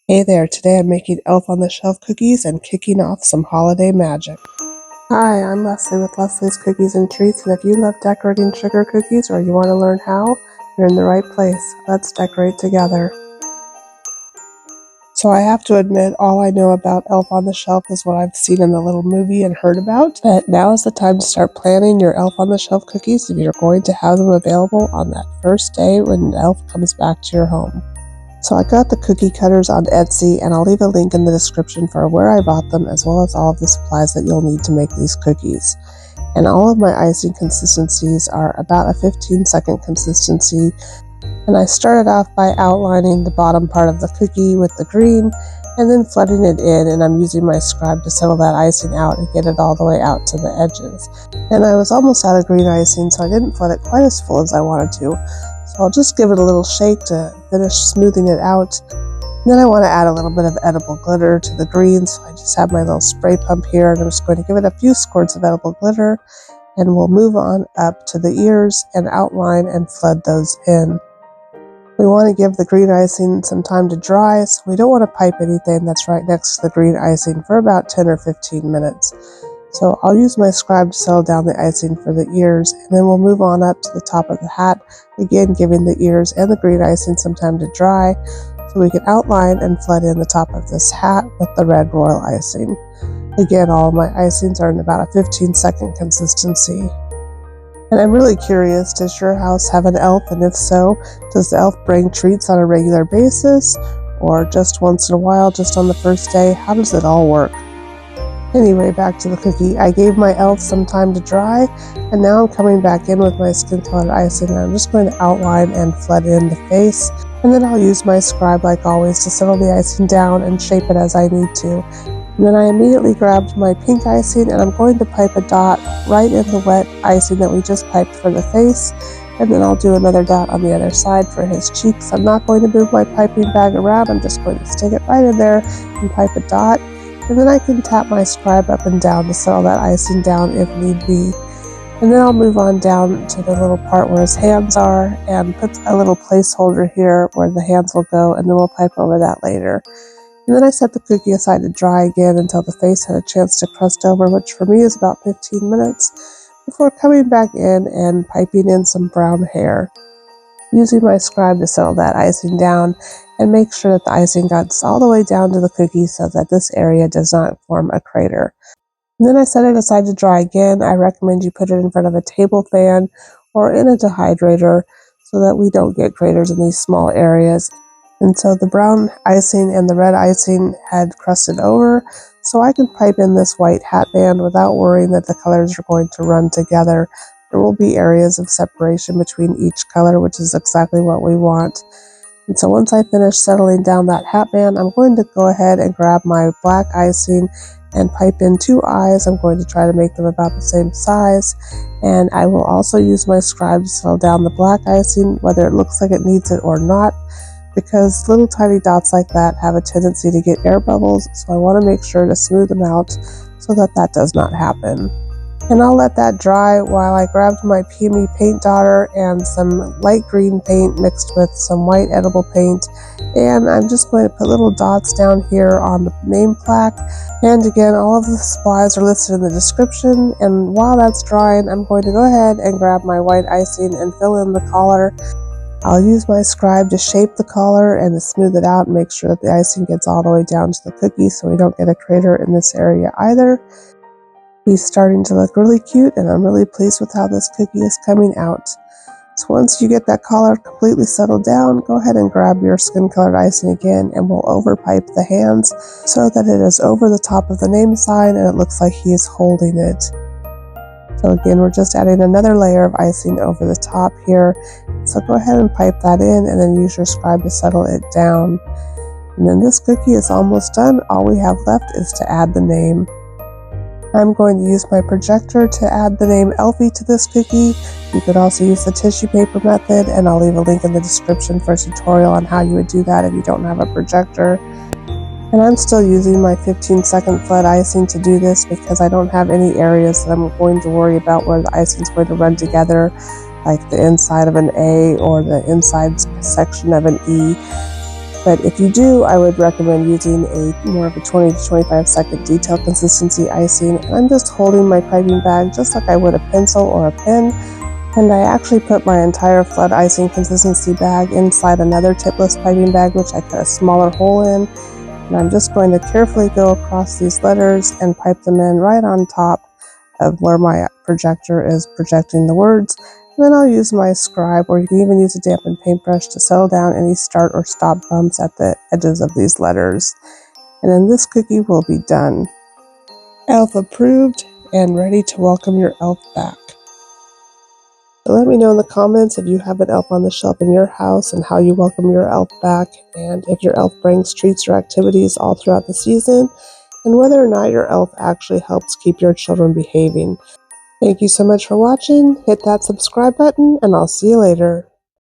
Hey there, today I'm making Elf on the Shelf cookies and kicking off some holiday magic. Hi, I'm Leslie with Leslie's Cookies and Treats, and if you love decorating sugar cookies or you want to learn how, you're in the right place. Let's decorate together. So I have to admit, all I know about Elf on the Shelf is what I've seen in the little movie and heard about, but now is the time to start planning your Elf on the Shelf cookies if you're going to have them available on that first day when the elf comes back to your home. So I got the cookie cutters on Etsy, and I'll leave a link in the description for where I bought them, as well as all of the supplies that you'll need to make these cookies. And all of my icing consistencies are about a 15-second consistency. And I started off by outlining the bottom part of the cookie with the green, and then flooding it in, and I'm using my scribe to settle that icing out and get it all the way out to the edges. And I was almost out of green icing, so I didn't flood it quite as full as I wanted to. So I'll just give it a little shake to finish smoothing it out. And then I want to add a little bit of edible glitter to the green, so I just have my little spray pump here, and I'm just going to give it a few squirts of edible glitter, and we'll move on up to the ears and outline and flood those in. We want to give the green icing some time to dry, so we don't want to pipe anything that's right next to the green icing for about 10 or 15 minutes. So I'll use my scribe to settle down the icing for the ears, and then we'll move on up to the top of the hat, again giving the ears and the green icing some time to dry, so we can outline and flood in the top of this hat with the red royal icing. Again, all of my icings are in about a 15-second consistency. And I'm really curious, does your house have an elf, and if so, does the elf bring treats on a regular basis, or just once in a while, just on the first day? How does it all work? Anyway, back to the cookie. I gave my elf some time to dry, and now I'm coming back in with my skin-colored icing, and I'm just going to outline and flood in the face, and then I'll use my scribe like always to settle the icing down and shape it as I need to. And then I immediately grabbed my pink icing, and I'm going to pipe a dot right in the wet icing that we just piped for the face, and then I'll do another dot on the other side for his cheeks. I'm not going to move my piping bag around, I'm just going to stick it right in there and pipe a dot. And then I can tap my scribe up and down to settle that icing down if need be. And then I'll move on down to the little part where his hands are and put a little placeholder here where the hands will go, and then we'll pipe over that later. And then I set the cookie aside to dry again until the face had a chance to crust over, which for me is about 15 minutes, before coming back in and piping in some brown hair. Using my scribe to settle that icing down and make sure that the icing gets all the way down to the cookie so that this area does not form a crater. And then I set it aside to dry again. I recommend you put it in front of a table fan or in a dehydrator so that we don't get craters in these small areas. And so the brown icing and the red icing had crusted over, so I can pipe in this white hat band without worrying that the colors are going to run together. There will be areas of separation between each color, which is exactly what we want. And so once I finish settling down that hat band, I'm going to go ahead and grab my black icing and pipe in 2 eyes. I'm going to try to make them about the same size. And I will also use my scribe to settle down the black icing, whether it looks like it needs it or not, because little tiny dots like that have a tendency to get air bubbles, so I want to make sure to smooth them out so that that does not happen. And I'll let that dry while I grabbed my PME paint daughter and some light green paint mixed with some white edible paint, and I'm just going to put little dots down here on the name plaque. And again, all of the supplies are listed in the description, and while that's drying, I'm going to go ahead and grab my white icing and fill in the collar. I'll use my scribe to shape the collar and to smooth it out and make sure that the icing gets all the way down to the cookie so we don't get a crater in this area either. He's starting to look really cute, and I'm really pleased with how this cookie is coming out. So once you get that collar completely settled down, go ahead and grab your skin-colored icing again, and we'll overpipe the hands so that it is over the top of the name sign and it looks like he is holding it. So again, we're just adding another layer of icing over the top here. So go ahead and pipe that in, and then use your scribe to settle it down. And then this cookie is almost done. All we have left is to add the name. I'm going to use my projector to add the name Elfie to this cookie. You could also use the tissue paper method, and I'll leave a link in the description for a tutorial on how you would do that if you don't have a projector. And I'm still using my 15-second flood icing to do this because I don't have any areas that I'm going to worry about where the icing is going to run together, like the inside of an A or the inside section of an E. But if you do, I would recommend using a more of a 20 to 25 second detail consistency icing. And I'm just holding my piping bag just like I would a pencil or a pen. And I actually put my entire flood icing consistency bag inside another tipless piping bag, which I cut a smaller hole in. And I'm just going to carefully go across these letters and pipe them in right on top of where my projector is projecting the words. And then I'll use my scribe, or you can even use a dampened paintbrush to settle down any start or stop bumps at the edges of these letters. And then this cookie will be done. Elf approved and ready to welcome your elf back. So let me know in the comments if you have an elf on the shelf in your house and how you welcome your elf back, and if your elf brings treats or activities all throughout the season, and whether or not your elf actually helps keep your children behaving. Thank you so much for watching. Hit that subscribe button, and I'll see you later.